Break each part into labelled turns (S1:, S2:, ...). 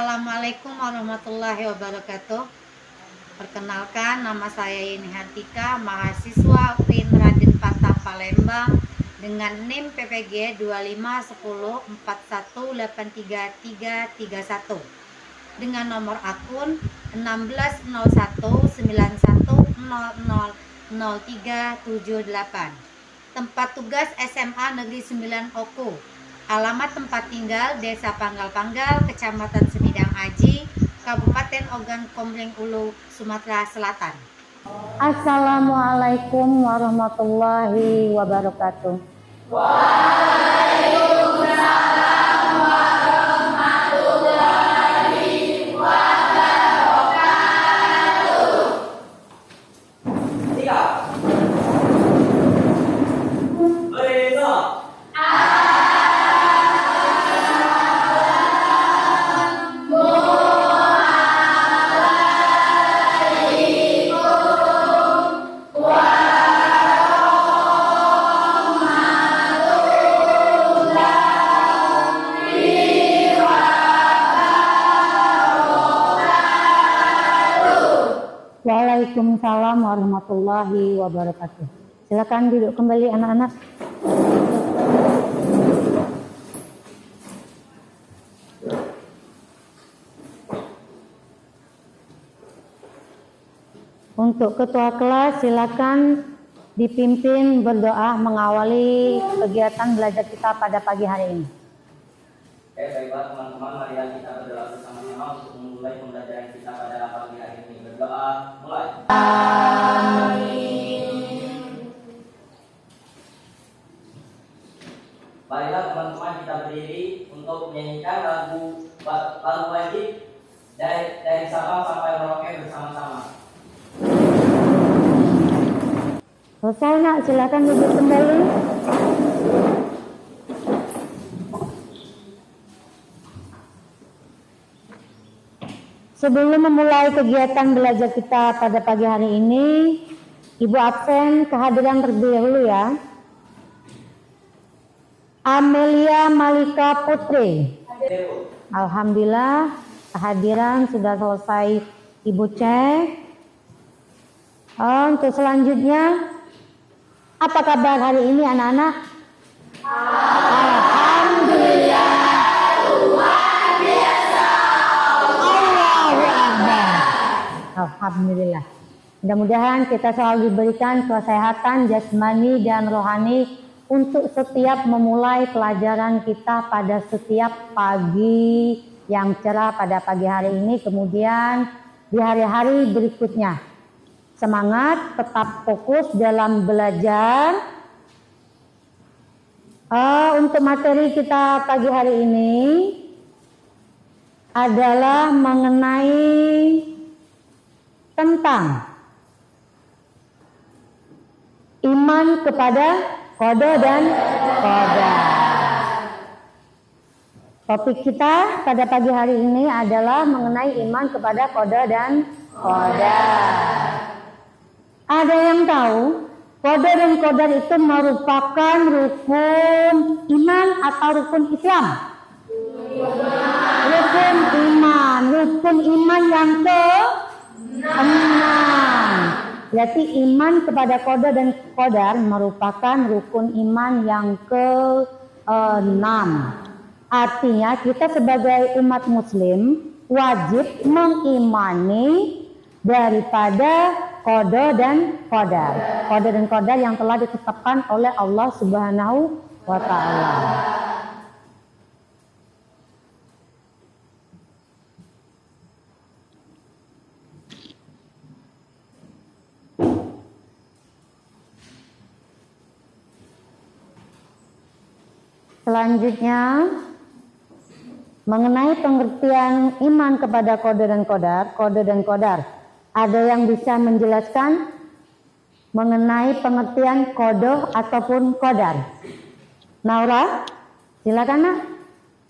S1: Assalamualaikum warahmatullahi wabarakatuh. Perkenalkan, nama saya Yeni Hartika, mahasiswa UIN Raden Patah Palembang dengan NIM PPG 2510418331 dengan nomor akun 160191000378. Tempat tugas SMA Negeri 9 Oku. Alamat tempat tinggal Desa Panggal-Panggal, Kecamatan Semidang Aji, Kabupaten Ogan Komering Ulu, Sumatera Selatan.
S2: Assalamualaikum warahmatullahi wabarakatuh.
S3: Waalaikumsalam warahmatullahi wabarakatuh. Tiga. Berisa.
S2: Waalaikumsalam warahmatullahi wabarakatuh. Silakan duduk kembali anak-anak. Untuk ketua kelas silakan dipimpin berdoa mengawali kegiatan belajar kita pada pagi hari ini.
S3: Baiklah teman-teman, marilah kita berdoa bersama-sama untuk memulai pembelajaran kita pada pagi hari ini. Berdoa, mulai. Amin. Marilah teman-teman kita berdiri untuk menyanyikan lagu wajib dari Sabang sampai Merauke bersama-sama.
S2: Selesai nak, silakan duduk kembali. Sebelum memulai kegiatan belajar kita pada pagi hari ini, Ibu absen kehadiran terlebih dahulu ya. Amelia Malika Putri. Alhamdulillah kehadiran sudah selesai Ibu cek. Untuk selanjutnya, apa kabar hari ini anak-anak? Alhamdulillah. Alhamdulillah. Mudah-mudahan kita selalu diberikan kesehatan jasmani dan rohani untuk setiap memulai pelajaran kita pada setiap pagi yang cerah pada pagi hari ini, kemudian di hari-hari berikutnya. Semangat, tetap fokus dalam belajar. Untuk materi kita pagi hari ini adalah mengenai tentang iman kepada qada dan qadar. Topik kita pada pagi hari ini adalah mengenai iman kepada qada dan qadar. Ada yang tahu qada dan qadar itu merupakan rukun iman atau rukun Islam? Rukun iman. Rukun iman yang ke-6. Berarti iman kepada qada dan qadar merupakan rukun iman yang ke-6. Artinya kita sebagai umat muslim wajib mengimani daripada qada dan qadar. Qada dan qadar yang telah ditetapkan oleh Allah Subhanahu wa taala. Selanjutnya, mengenai pengertian iman kepada qada dan qadar. Ada yang bisa menjelaskan mengenai pengertian qada ataupun qadar? Naura, silakan nak.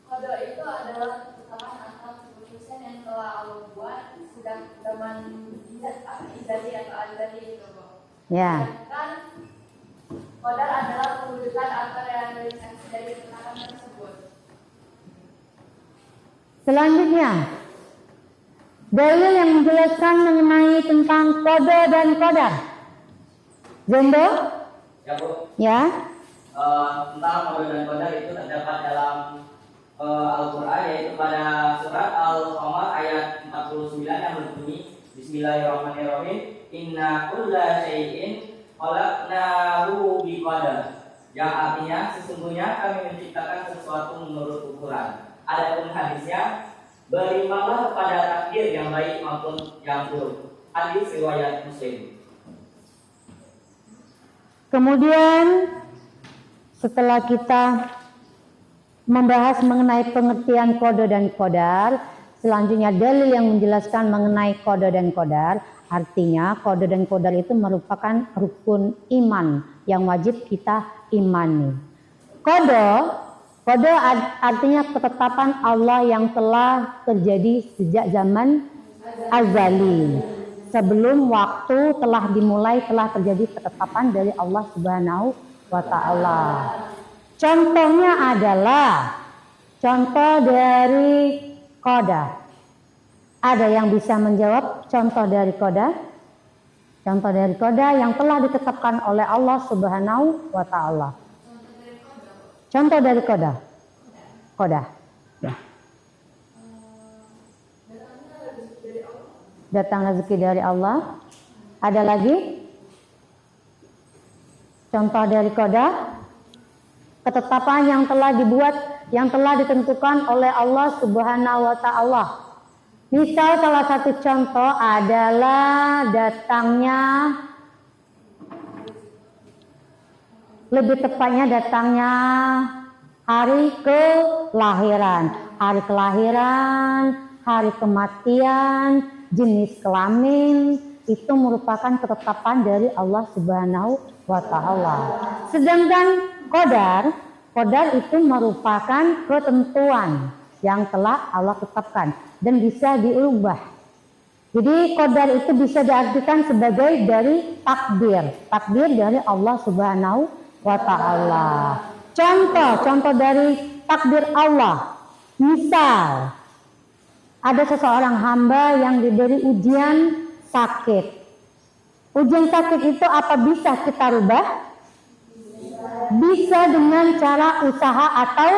S4: Qada itu adalah ketetapan atau keputusan yang telah Allah buat, sedang izadi atau azali itu.
S2: Ya.
S4: Sedangkan qadar adalah perwujudan atau realisasi dari ketetapan tersebut.
S2: Selanjutnya, Dalil yang menjelaskan mengenai tentang kode dan qadar. Zendo?
S3: Ya Bu.
S2: Ya.
S3: Tentang kode dan qadar itu terdapat dalam Al-Quran, yaitu pada surat Al-Qamar ayat 49 yang berbunyi Bismillahirrahmanirrahim, Inna kulla syai'in khalaqnahu biqadar, yang artinya sesungguhnya kami menciptakan sesuatu menurut ukuran. Adapun hadisnya, berimanlah kepada takdir yang baik maupun yang buruk. Hadis riwayat Muslim.
S2: Kemudian setelah kita membahas mengenai pengertian kode dan qadar, selanjutnya dalil yang menjelaskan mengenai kode dan qadar. Artinya kode dan qadar itu merupakan rukun iman yang wajib kita imani. Kode artinya ketetapan Allah yang telah terjadi sejak zaman azali. Sebelum waktu telah dimulai, telah terjadi ketetapan dari Allah Subhanahu wa Ta'ala. Contohnya adalah contoh dari qadar. Ada yang bisa menjawab contoh dari qadar? Contoh dari qadar yang telah ditetapkan oleh Allah Subhanahu wa Ta'ala. Contoh dari qadar. Qadar. Ya. Datang rezeki dari Allah. Ada lagi? Contoh dari qadar. Ketetapan yang telah dibuat, yang telah ditentukan oleh Allah Subhanahu wa Ta'ala. Misal salah satu contoh adalah datangnya, lebih tepatnya datangnya hari kelahiran, hari kematian, jenis kelamin, itu merupakan ketetapan dari Allah Subhanahu wa Ta'ala. Sedangkan qadar itu merupakan ketentuan yang telah Allah tetapkan dan bisa diubah. Jadi qadar itu bisa diartikan sebagai dari takdir dari Allah Subhanahu wa Ta'ala. Contoh dari takdir Allah. Misal ada seseorang hamba yang diberi ujian sakit. Ujian sakit itu apa bisa kita rubah? Bisa dengan cara usaha atau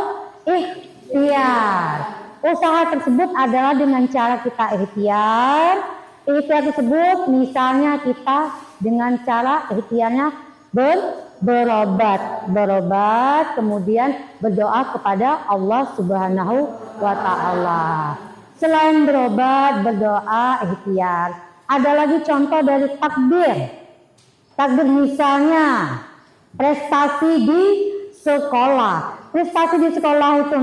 S2: ikhtiar. Usaha tersebut adalah dengan cara kita ikhtiar. Ikhtiar tersebut misalnya kita dengan cara ikhtiarnya berobat, kemudian berdoa kepada Allah Subhanahu wa Ta'ala. Selain berobat, berdoa, ikhtiar, ada lagi contoh dari takdir. Takdir misalnya prestasi di sekolah. Prestasi di sekolah itu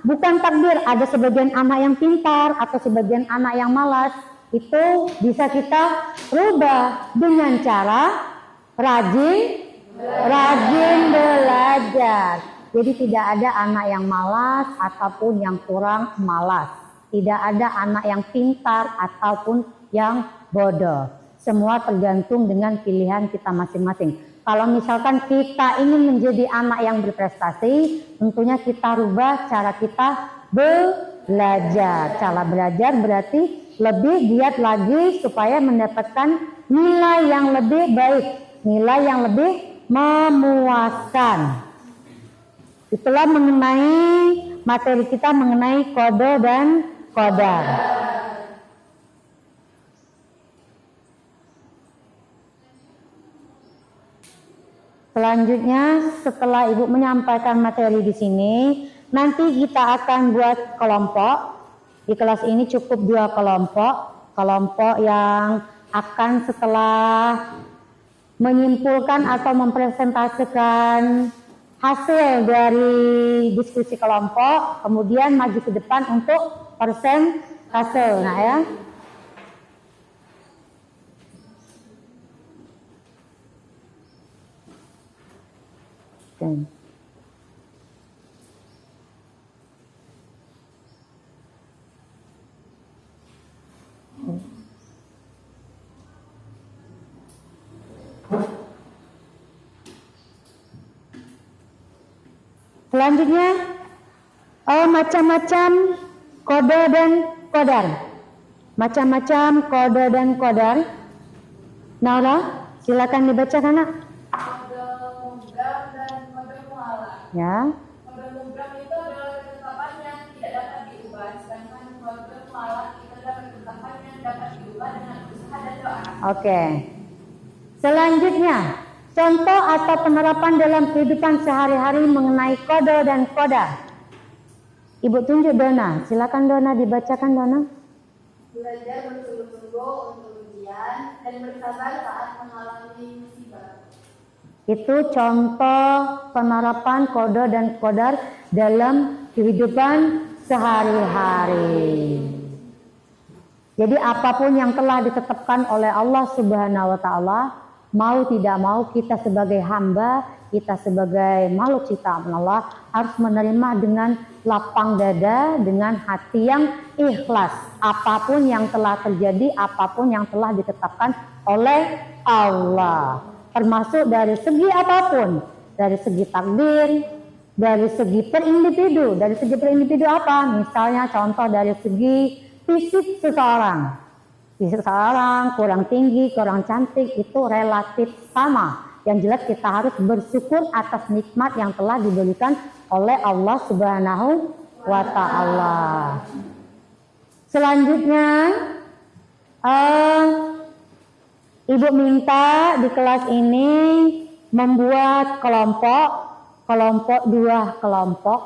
S2: bukan takdir. Ada sebagian anak yang pintar atau sebagian anak yang malas. Itu bisa kita rubah dengan cara rajin belajar. Jadi tidak ada anak yang malas ataupun yang kurang malas. Tidak ada anak yang pintar ataupun yang bodoh. Semua tergantung dengan pilihan kita masing-masing. Kalau misalkan kita ingin menjadi anak yang berprestasi, tentunya kita rubah cara kita belajar. Cara belajar berarti lebih giat lagi supaya mendapatkan nilai yang lebih baik, nilai yang lebih memuaskan. Itulah mengenai materi kita mengenai kode dan qadar. Selanjutnya, setelah Ibu menyampaikan materi di sini, nanti kita akan buat kelompok. Di kelas ini cukup 2 kelompok. Kelompok yang akan setelah menyimpulkan atau mempresentasikan hasil dari diskusi kelompok, kemudian maju ke depan untuk persentase. Nah ya. Okay. Selanjutnya, macam-macam kode dan qadar. Macam-macam kode dan kodar. Naura, silakan dibacakan nak.
S4: Kode mugram dan kode mualah.
S2: Ya.
S4: Kode mugram itu adalah ketetapan yang tidak dapat diubah, sedangkan kode mualah itu adalah ketetapan yang dapat diubah dengan usaha dan doa.
S2: Oke. Selanjutnya, contoh atau penerapan dalam kehidupan sehari-hari mengenai kode dan kodar. Ibu tunjuk Dona, silakan Dona dibacakan Dona.
S4: Belajar bersungguh-sungguh untuk ujian dan bersabar saat mengalami musibah.
S2: Itu contoh penerapan kode dan kodar dalam kehidupan sehari-hari. Jadi apapun yang telah ditetapkan oleh Allah Subhanahu wa taala, mau tidak mau kita sebagai hamba, kita sebagai makhluk ciptaan Allah harus menerima dengan lapang dada, dengan hati yang ikhlas. Apapun yang telah terjadi, apapun yang telah ditetapkan oleh Allah. Termasuk dari segi apapun, dari segi takdir, dari segi per individu. Dari segi per individu apa? Misalnya contoh dari segi fisik seseorang. Fisik seseorang kurang tinggi, kurang cantik itu relatif sama. Yang jelas kita harus bersyukur atas nikmat yang telah diberikan oleh Allah Subhanahu wa taala. Selanjutnya Ibu minta di kelas ini membuat kelompok 2 kelompok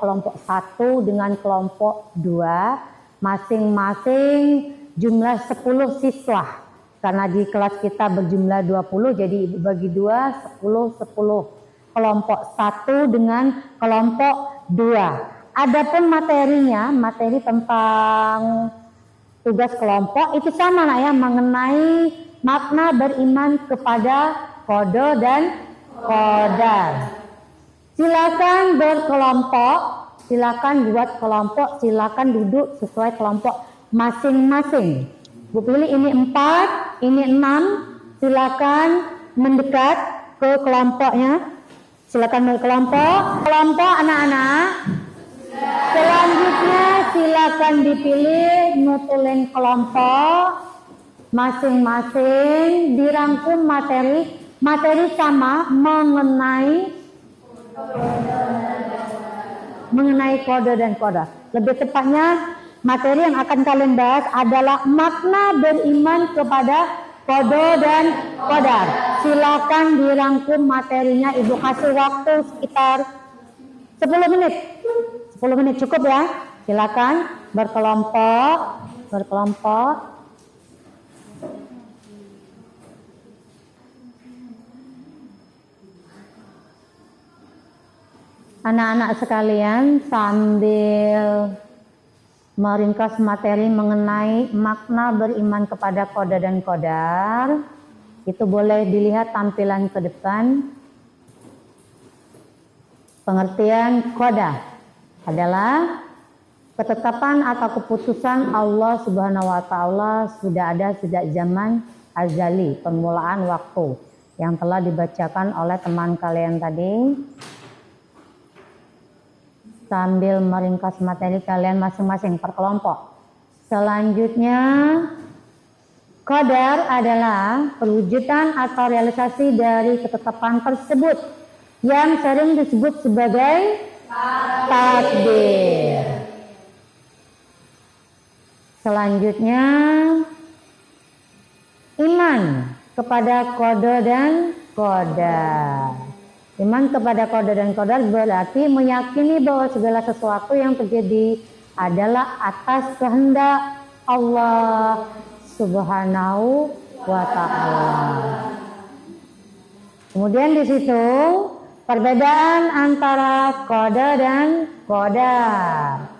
S2: 1 dengan kelompok 2, masing-masing jumlah 10 siswa. Karena di kelas kita berjumlah 20, jadi Ibu bagi 2, 10. Kelompok 1 dengan kelompok 2. Adapun materinya, materi tentang tugas kelompok itu sama lah ya, mengenai makna beriman kepada kode dan kodar. Silakan berkelompok, silakan buat kelompok, silakan duduk sesuai kelompok masing-masing. Bu pilih ini 4, ini 6, silakan mendekat ke kelompoknya. Silakan berkelompok. Kelompok anak-anak. Selanjutnya silakan dipilih nutulin kelompok masing-masing, dirangkum materi sama mengenai kode dan kodar. Lebih tepatnya materi yang akan kalian bahas adalah makna beriman kepada kode dan kodar. Silakan dirangkum materinya. Ibu kasih waktu sekitar 10 menit. 10 menit cukup ya. Silakan berkelompok. Anak-anak sekalian, sambil meringkas materi mengenai makna beriman kepada kode dan kodar, itu boleh dilihat tampilan ke depan. Pengertian koda adalah ketetapan atau keputusan Allah Subhanahu wa taala sudah ada sejak zaman azali, permulaan waktu, yang telah dibacakan oleh teman kalian tadi. Sambil meringkas materi kalian masing-masing per kelompok. Selanjutnya, qadar adalah perwujudan atau realisasi dari ketetapan tersebut yang sering disebut sebagai takdir. Selanjutnya, iman kepada kode dan qadar. Iman kepada kode dan kodar berarti meyakini bahwa segala sesuatu yang terjadi adalah atas kehendak Allah Subhanahu wa taala. Kemudian di situ perbedaan antara kode dan kodar.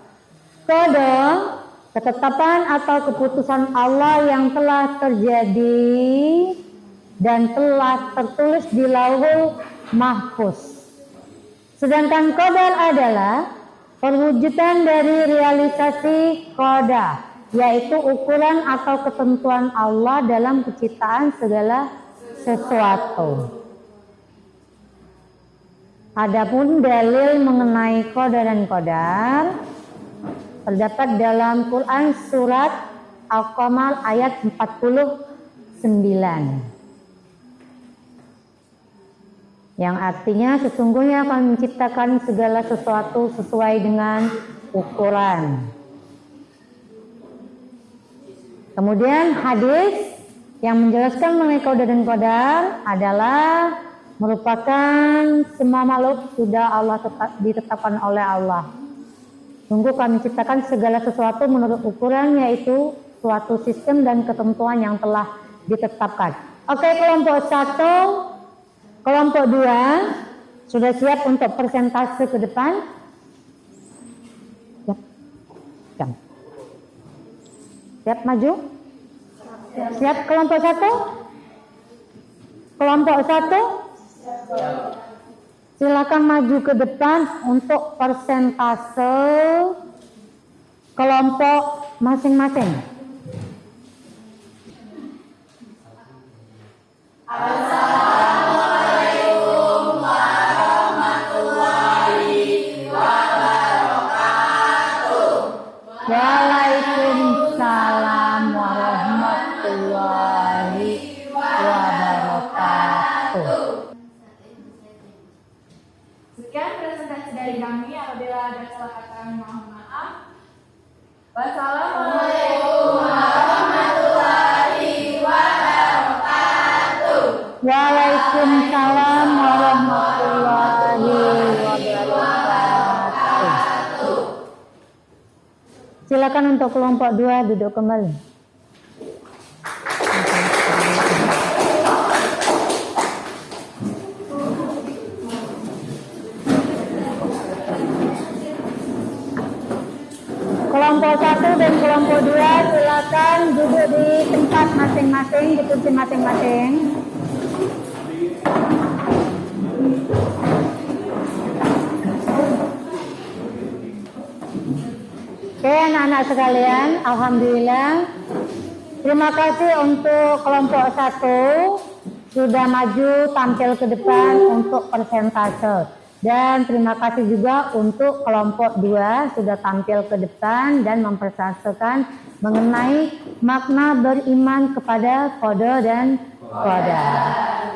S2: Kode, ketetapan atau keputusan Allah yang telah terjadi dan telah tertulis di Lauhul Mahfuz. Sedangkan qadar adalah perwujudan dari realisasi qada, yaitu ukuran atau ketentuan Allah dalam penciptaan segala sesuatu. Adapun dalil mengenai qada dan qadar terdapat dalam Quran surat Al-Qamar ayat 49. Yang artinya sesungguhnya akan menciptakan segala sesuatu sesuai dengan ukuran. Kemudian hadis yang menjelaskan mengenai qada dan qadar adalah merupakan semua makhluk sudah Allah ditetapkan oleh Allah. Sungguh kami menciptakan segala sesuatu menurut ukuran, yaitu suatu sistem dan ketentuan yang telah ditetapkan. Oke, kelompok 1, kelompok 2 sudah siap untuk persentase ke depan? Siap. Siap maju? Siap kelompok 1? Kelompok 1? Silakan maju ke depan untuk persentase kelompok masing-masing. Waalaikumsalam warahmatullahi wabarakatuh.
S4: Sekian presentasi dari kami. Apabila ada salah kata kami mohon maaf. Wassalamualaikum warahmatullahi wabarakatuh.
S2: Waalaikumsalam warahmatullahi wabarakatuh. Silakan untuk kelompok 2 duduk kembali. Kelompok 1 dan kelompok 2 silakan duduk di tempat masing-masing, di kursi masing-masing. Oke, anak-anak sekalian, alhamdulillah. Terima kasih untuk kelompok 1 sudah maju tampil ke depan untuk persentase. Dan terima kasih juga untuk kelompok 2 sudah tampil ke depan dan mempersasakan mengenai makna beriman kepada qada dan qadar.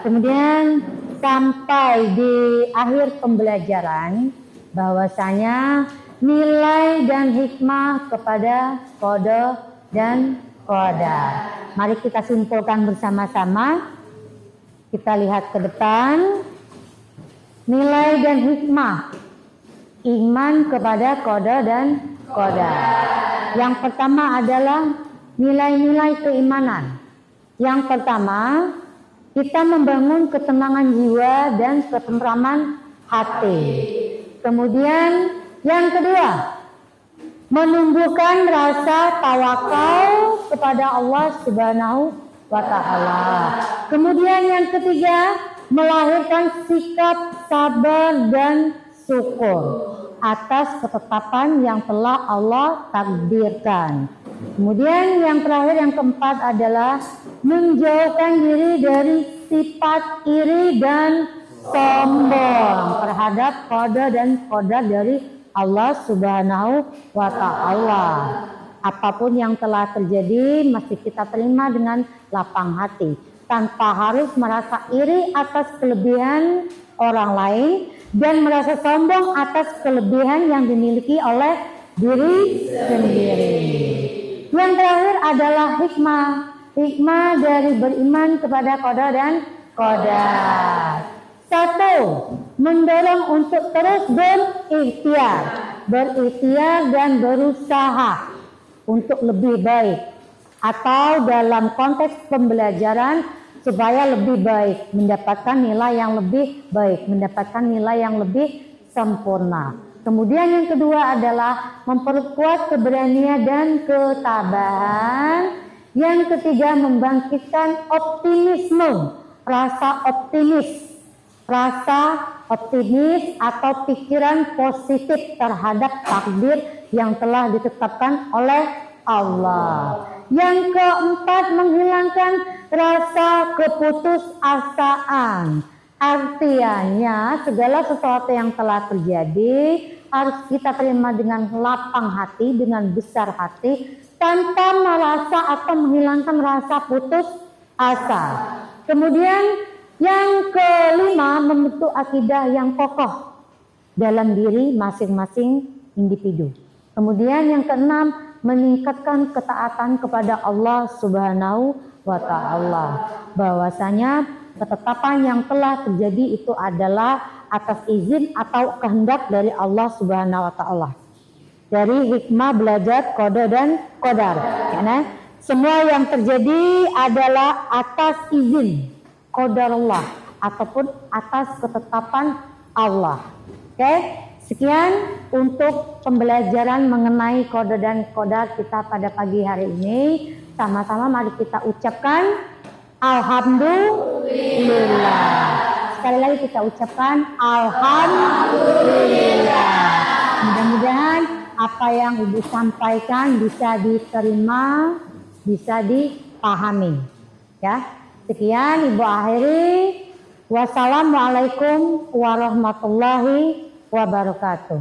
S2: Kemudian sampai di akhir pembelajaran bahwasanya nilai dan hikmah kepada qada dan qadar. Mari kita simpulkan bersama-sama. Kita lihat ke depan. Nilai dan hikmah iman kepada qada dan qadar. Yang pertama adalah nilai-nilai keimanan. Yang pertama, kita membangun ketenangan jiwa dan ketentraman hati. Kemudian yang kedua, menumbuhkan rasa tawakal kepada Allah Subhanahu wa Ta'ala. Kemudian yang ketiga, melahirkan sikap sabar dan syukur atas ketetapan yang telah Allah takdirkan. Kemudian yang terakhir, yang keempat adalah menjauhkan diri dari sifat iri dan sombong terhadap qada dan qadar dari Allah Subhanahu wa Ta'ala. Apapun yang telah terjadi mesti kita terima dengan lapang hati, tanpa harus merasa iri atas kelebihan orang lain dan merasa sombong atas kelebihan yang dimiliki oleh diri sendiri. Yang terakhir adalah hikmah. Hikmah dari beriman kepada qada dan qadar. 1. Mendorong untuk terus berikhtiar dan berusaha untuk lebih baik. Atau dalam konteks pembelajaran supaya lebih baik, mendapatkan nilai yang lebih baik, mendapatkan nilai yang lebih sempurna. Kemudian yang kedua adalah memperkuat keberanian dan ketabahan. Yang ketiga, membangkitkan optimisme, rasa optimis atau pikiran positif terhadap takdir yang telah ditetapkan oleh Allah. Yang keempat, menghilangkan rasa keputusasaan. Artinya segala sesuatu yang telah terjadi harus kita terima dengan lapang hati, dengan besar hati, tanpa merasa atau menghilangkan rasa putus asa. Kemudian yang kelima, membentuk akidah yang kokoh dalam diri masing-masing individu. Kemudian yang keenam, meningkatkan ketaatan kepada Allah Subhanahu wa Ta'ala, bahwasanya ketetapan yang telah terjadi itu adalah atas izin atau kehendak dari Allah Subhanahu wa Ta'ala. Dari hikmah belajar qada dan qadar, ya, semua yang terjadi adalah atas izin qadarullah ataupun atas ketetapan Allah. Oke, sekian untuk pembelajaran mengenai qada dan qadar kita pada pagi hari ini. Sama-sama mari kita ucapkan alhamdulillah. Sekali lagi kita ucapkan alhamdulillah. Mudah-mudahan apa yang Ibu sampaikan bisa diterima, bisa dipahami. Ya, sekian Ibu akhiri. Wassalamualaikum warahmatullahi wabarakatuh.